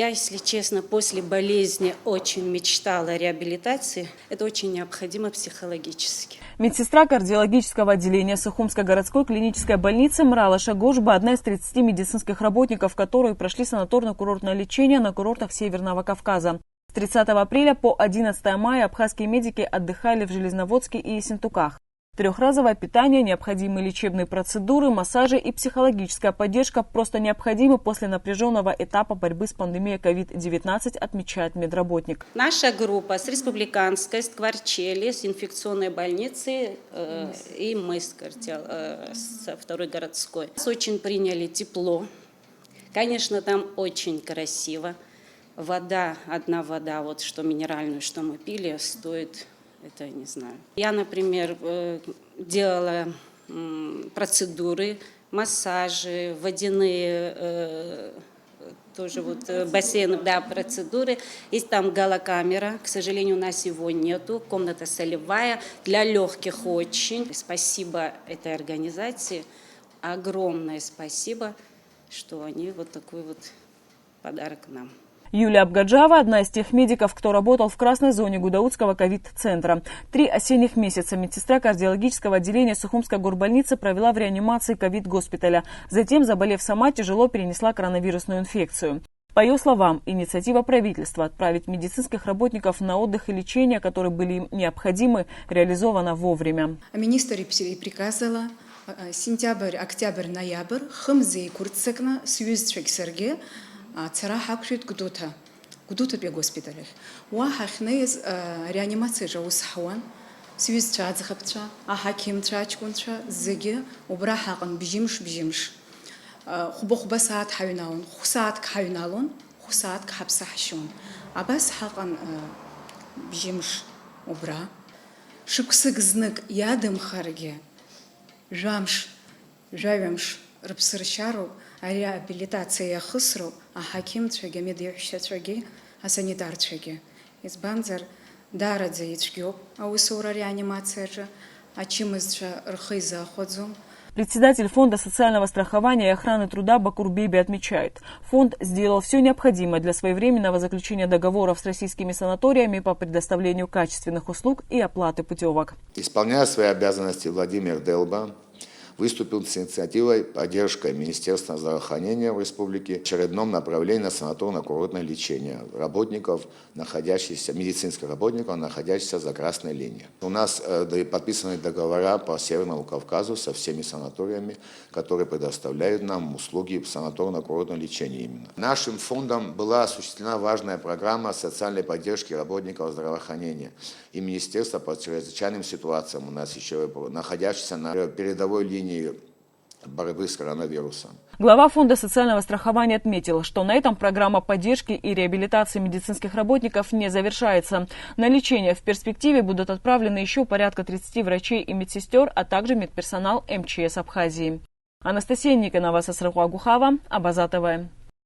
Я, если честно, после болезни очень мечтала о реабилитации. Это очень необходимо психологически. Медсестра кардиологического отделения Сухумской городской клинической больницы Мрала Шагошба – одна из 30 медицинских работников, которые прошли санаторно-курортное лечение на курортах Северного Кавказа. С 30 апреля по 11 мая абхазские медики отдыхали в Железноводске и Ессентуках. Трехразовое питание, необходимые лечебные процедуры, массажи и психологическая поддержка просто необходимы после напряженного этапа борьбы с пандемией COVID-19, отмечает медработник. Наша группа с республиканской, с Кварчели, с инфекционной больницы и мы со второй городской. Нас очень приняли тепло. Конечно, там очень красиво. Вода, одна вода, вот что минеральную, что мы пили, стоит... Это не знаю. Я, например, делала процедуры, массажи, водяные, тоже вот бассейны, да, процедуры. Есть там галокамера, к сожалению, у нас его нету. Комната солевая, для легких очень. Спасибо этой организации, огромное спасибо, что они вот такой вот подарок нам. Юлия Абгаджава – одна из тех медиков, кто работал в красной зоне Гудаутского ковид-центра. 3 осенних месяца медсестра кардиологического отделения Сухумской горбольницы провела в реанимации ковид-госпиталя. Затем, заболев сама, тяжело перенесла коронавирусную инфекцию. По ее словам, инициатива правительства отправить медицинских работников на отдых и лечение, которые были им необходимы, реализована вовремя. Министр приказала сентябрь, октябрь, ноябрь хымзы и курцекна сюзчек Сергей цараха кшит гудута бе госпиталях. Уахахнез реанимация же усхуан сюз чадзхапча, а хаким чачкунча зиги убрахаган бжимш. Хуба саат хаюналон, хусаат хаюналон, хусаат хапсахшун. Абас хаган бжимш убра. Шуксыгзныг ядым харге. Жавемш рапсыршару. Реабилитация хысру, а хаким чеге, медиюща чеге, а санитар чеге. Из банзар дарадзе ичгёб, а усура реанимация же, а чем из же рхиза ходзум. Председатель Фонда социального страхования и охраны труда Бакур Беби отмечает, фонд сделал все необходимое для своевременного заключения договоров с российскими санаториями по предоставлению качественных услуг и оплаты путевок. Исполняя свои обязанности, Владимир Делба выступил с инициативой поддержкой Министерства здравоохранения в республике в очередном направлении на санаторно-курортное лечение медицинских работников, находящихся за красной линией. У нас подписаны договора по Северному Кавказу со всеми санаториями, которые предоставляют нам услуги санаторно-курортного лечения именно. Нашим фондом была осуществлена важная программа социальной поддержки работников здравоохранения и Министерства по чрезвычайным ситуациям у нас еще находящихся на передовой линии борьбы с коронавирусом. Глава Фонда социального страхования отметил, что на этом программа поддержки и реабилитации медицинских работников не завершается. На лечение в перспективе будут отправлены еще порядка 30 врачей и медсестер, а также медперсонал МЧС Абхазии. Анастасия Никонова, Сасрахуа Гухава, Абаза ТВ.